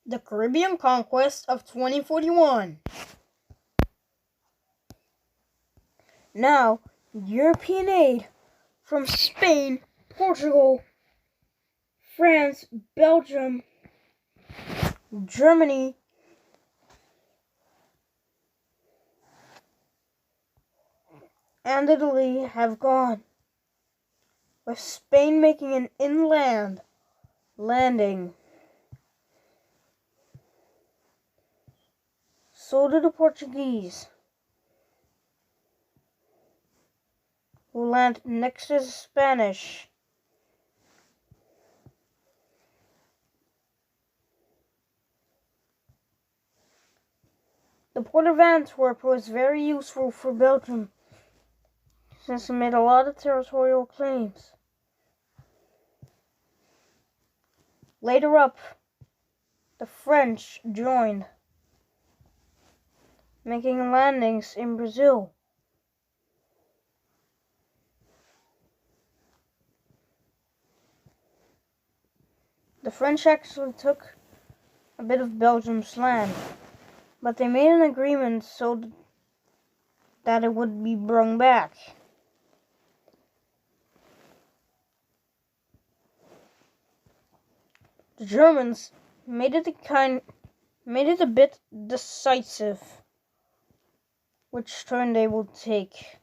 The Caribbean conquest of 2041. Now, European aid from Spain, Portugal, France, Belgium, Germany, and Italy have gone, with Spain making an inland landing. So did the Portuguese, who land next to the Spanish. The port of Antwerp was very useful for Belgium, since it made a lot of territorial claims. Later up, the French joined, making landings in Brazil. The French actually took a bit of Belgium's land, but they made an agreement so that it would be brought back. The Germans made it a bit decisive which turn they would take.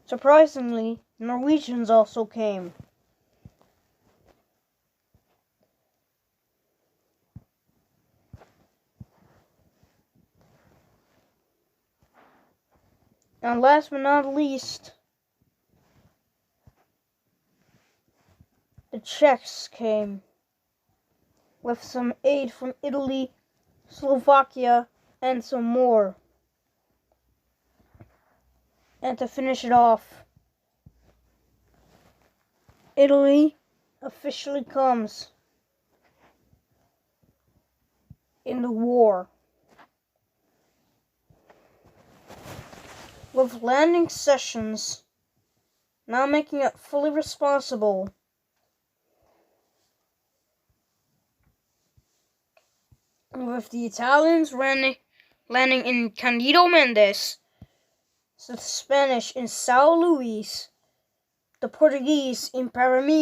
Surprisingly, Norwegians also came. And last but not least, the Czechs came, with some aid from Italy, Slovakia, and some more. And to finish it off, Italy officially comes in the war, with landing sessions now making it fully responsible with the Italians landing in Candido Mendes, the Spanish in São Luís, the Portuguese in Paranaíba,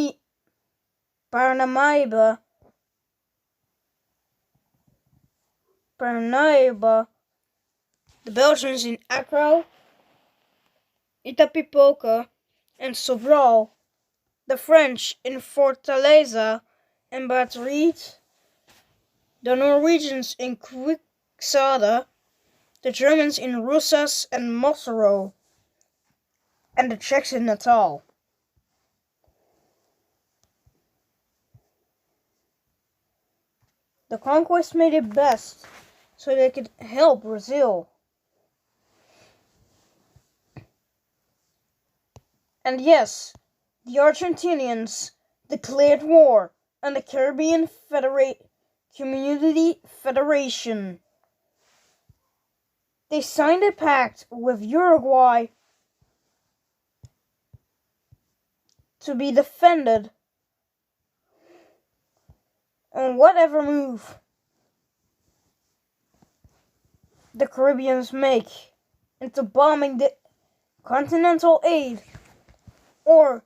the Belgians in Acre, Itapipoca, and Sobral, the French in Fortaleza and Madrid, the Norwegians in Quixada, the Germans in Rusas and Mosero, and the Czechs in Natal. The conquest made it best so they could help Brazil. And yes, the Argentinians declared war on the Caribbean Community Federation. They signed a pact with Uruguay to be defended on whatever move the Caribbeans make into bombing the Continental aid or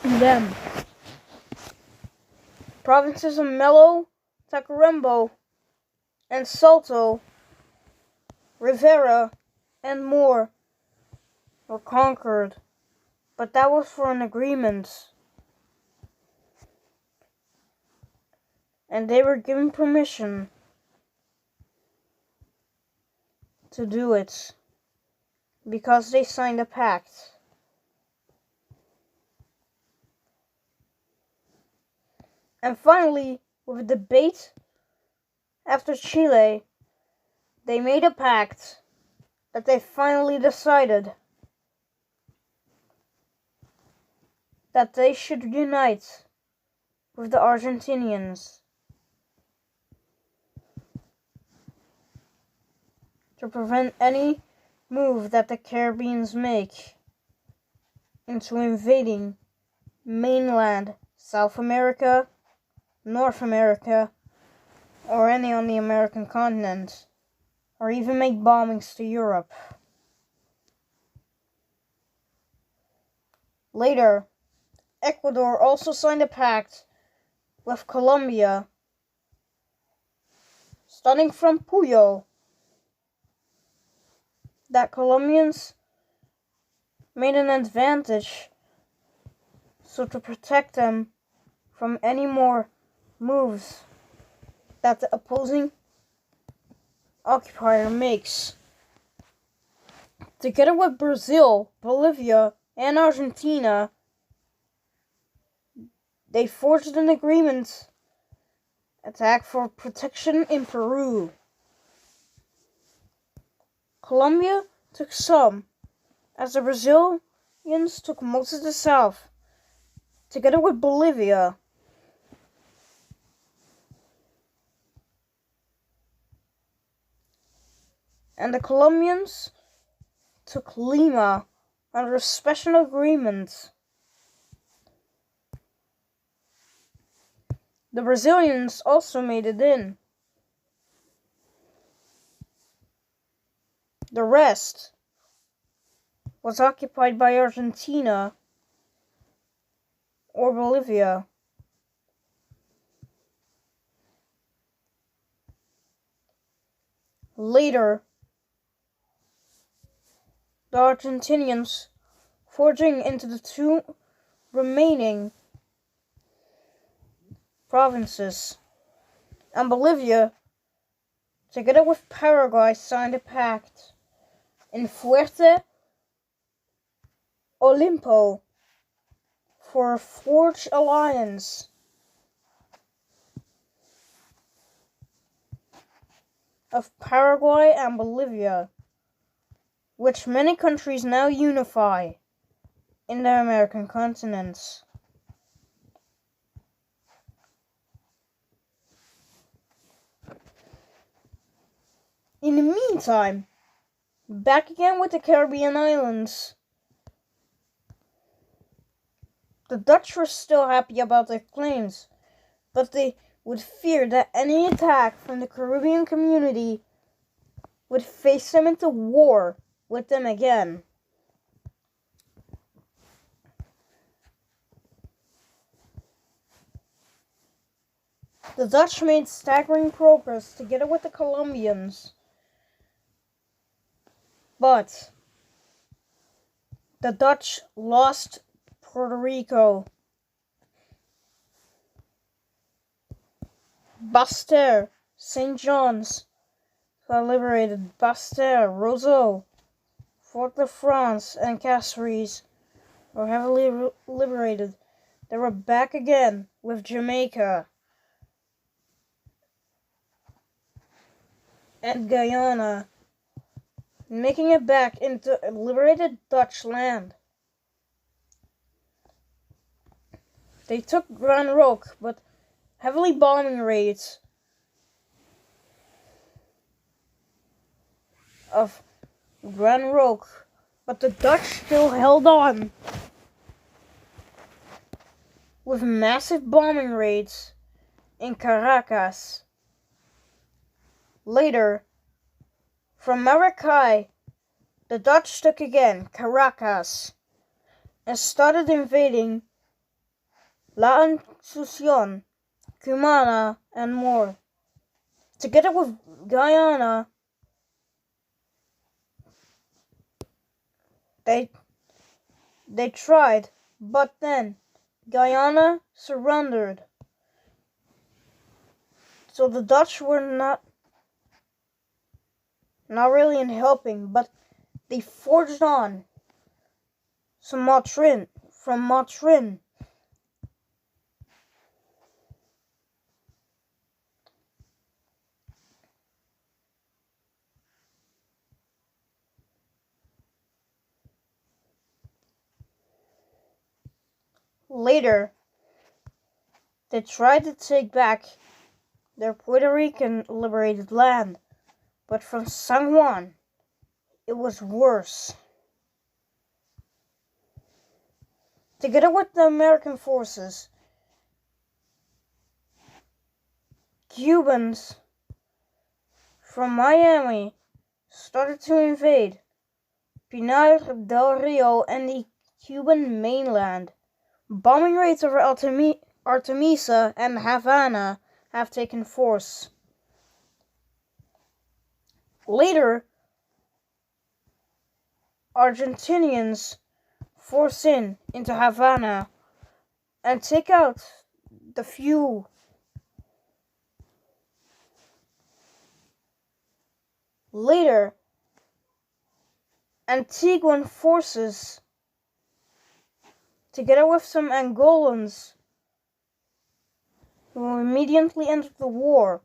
them. Provinces of Melo, Tacuarembó, and Salto, Rivera, and more were conquered, but that was for an agreement, and they were given permission to do it because they signed a pact. And finally, with a debate after Chile, they made a pact that they finally decided that they should unite with the Argentinians to prevent any move that the Caribbeans make into invading mainland South America, North America, or any on the American continent, or even make bombings to Europe. Later, Ecuador also signed a pact with Colombia, starting from Puyo, that Colombians made an advantage so to protect them from any more moves that the opposing occupier makes. Together with Brazil, Bolivia, and Argentina, they forged an agreement attack for protection in Peru. Colombia took some, as the Brazilians took most of the south, together with Bolivia. And the Colombians took Lima under a special agreement. The Brazilians also made it in. The rest was occupied by Argentina or Bolivia. Later, the Argentinians forging into the two remaining provinces, and Bolivia, together with Paraguay, signed a pact in Fuerte Olimpo for a forged alliance of Paraguay and Bolivia, which many countries now unify in the American continents. In the meantime, back again with the Caribbean islands. The Dutch were still happy about their claims, but they would fear that any attack from the Caribbean community would face them into war with them again. The Dutch made staggering progress together with the Colombians, but the Dutch lost Puerto Rico. Basse-Terre, St. John's got liberated. Basse-Terre, Roseau, Fort-de-France, and Castries were heavily liberated. They were back again with Jamaica and Guyana, making it back into liberated Dutch land. They took Grand Roque, but heavily bombing raids of Grand Roque, but the Dutch still held on with massive bombing raids in Caracas. Later, from Maracay, the Dutch took again Caracas and started invading La Asunción, Cumana, and more. Together with Guyana, they tried, but then Guyana surrendered. So the Dutch were not really in helping, but they forged on from Montreal. Later, they tried to take back their Puerto Rican liberated land, but from San Juan, it was worse. Together with the American forces, Cubans from Miami started to invade Pinar del Rio and the Cuban mainland. Bombing raids over Artemisa and Havana have taken force. Later, Argentinians force into Havana and take out the few. Later, Antiguan forces, together with some Angolans who immediately entered the war,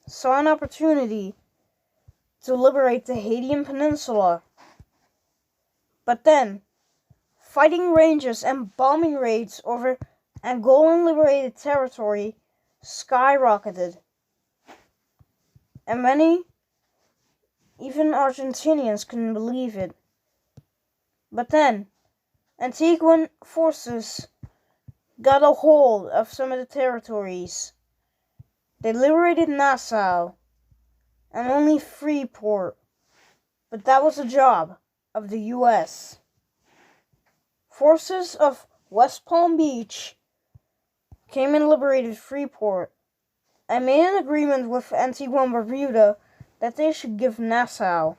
saw an opportunity to liberate the Haitian Peninsula. But then, fighting ranges and bombing raids over Angolan liberated territory skyrocketed, and many, even Argentinians, couldn't believe it. But then, Antiguan forces got a hold of some of the territories. They liberated Nassau and only Freeport, but that was the job of the U.S. Forces of West Palm Beach came and liberated Freeport and made an agreement with Antigua and Barbuda that they should give Nassau,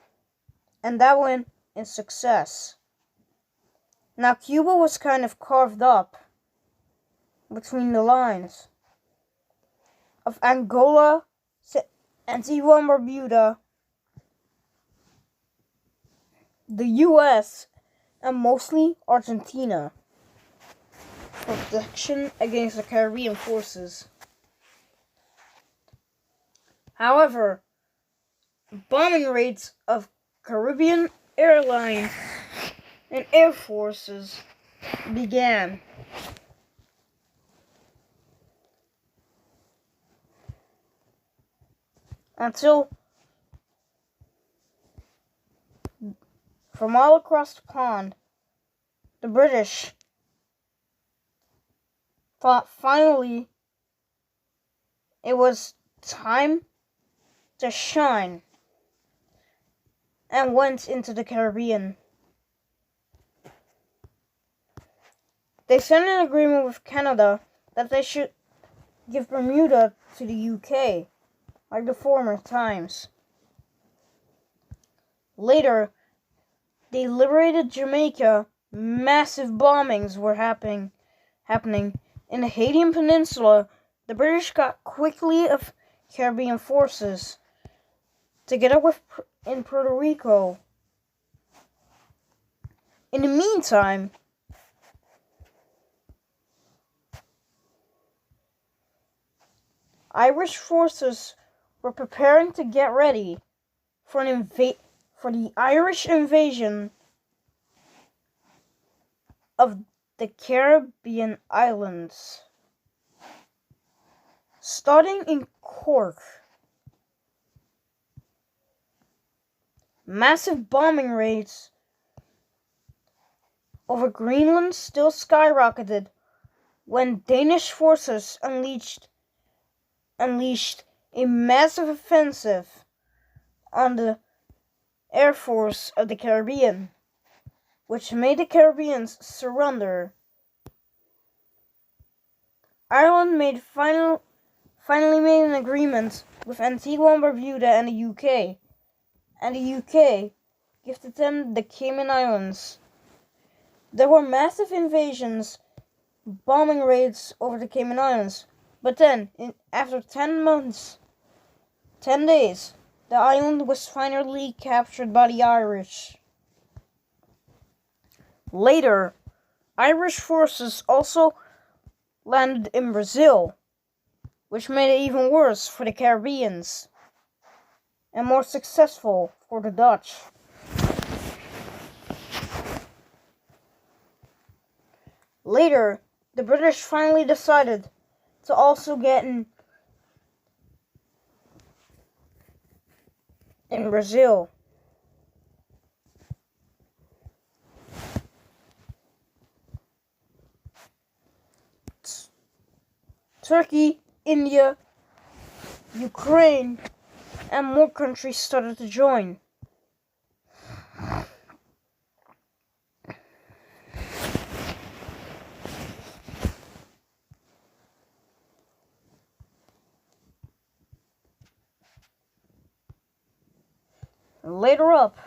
and that went in success. Now Cuba was kind of carved up between the lines of Angola, Antigua and Barbuda, the U.S., and mostly Argentina, for protection against the Caribbean forces. However, bombing raids of Caribbean airlines and air forces began. Until from all across the pond, the British thought finally it was time to shine and went into the Caribbean. They signed an agreement with Canada that they should give Bermuda to the UK, like the former times. Later, they liberated Jamaica. Massive bombings were happening in the Haitian Peninsula. The British got quickly of Caribbean forces, together with in Puerto Rico. In the meantime, Irish forces were preparing to get ready for the Irish invasion of the Caribbean islands. Starting in Cork, massive bombing raids over Greenland still skyrocketed when Danish forces unleashed a massive offensive on the Air Force of the Caribbean, which made the Caribbeans surrender. Ireland finally made an agreement with Antigua and Barbuda and the UK, and the UK gifted them the Cayman Islands. There were massive invasions, bombing raids over the Cayman Islands, but then, after 10 days, the island was finally captured by the Irish. Later, Irish forces also landed in Brazil, which made it even worse for the Caribbeans and more successful for the Dutch. Later, the British finally decided to also get in Brazil. Turkey, India, Ukraine, and more countries started to join. Later up,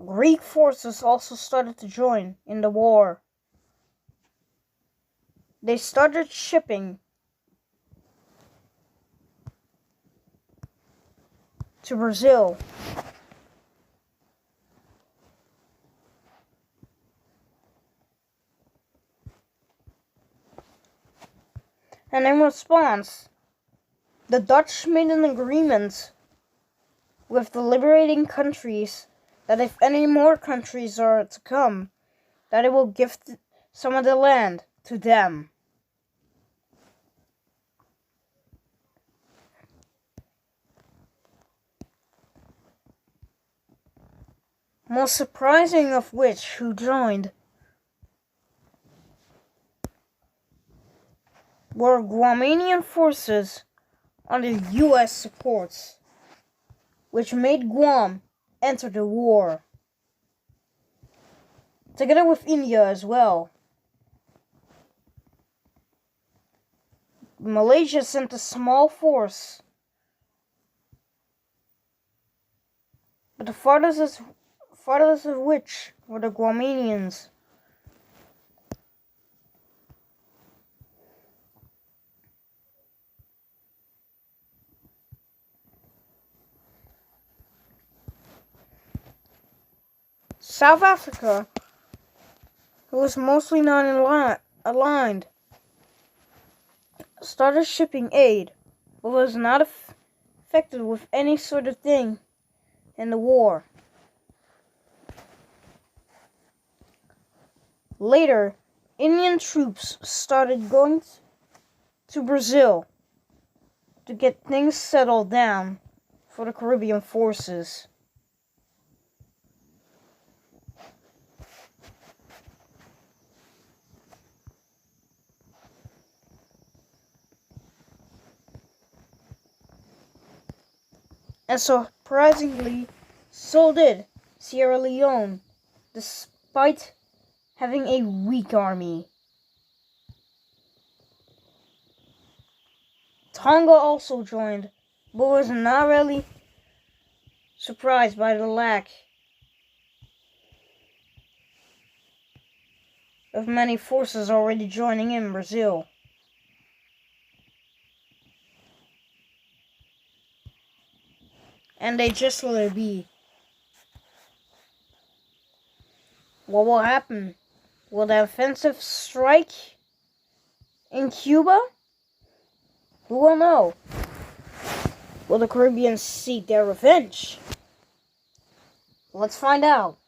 Greek forces also started to join in the war. They started shipping to Brazil. And in response, the Dutch made an agreement with the liberating countries that if any more countries are to come, that it will give some of the land to them. Most surprising of which who joined were Guamanian forces under US supports, which made Guam enter the war, together with India as well. Malaysia sent a small force, but the farthest of which were the Guamanians. South Africa, who was mostly non-aligned, started shipping aid, but was not affected with any sort of thing in the war. Later, Indian troops started going to Brazil to get things settled down for the Caribbean forces. And surprisingly, so did Sierra Leone, despite having a weak army. Tonga also joined, but was not really surprised by the lack of many forces already joining in Brazil. And they just let it be. What will happen? Will the offensive strike in Cuba? Who will know? Will the Caribbeans seek their revenge? Let's find out.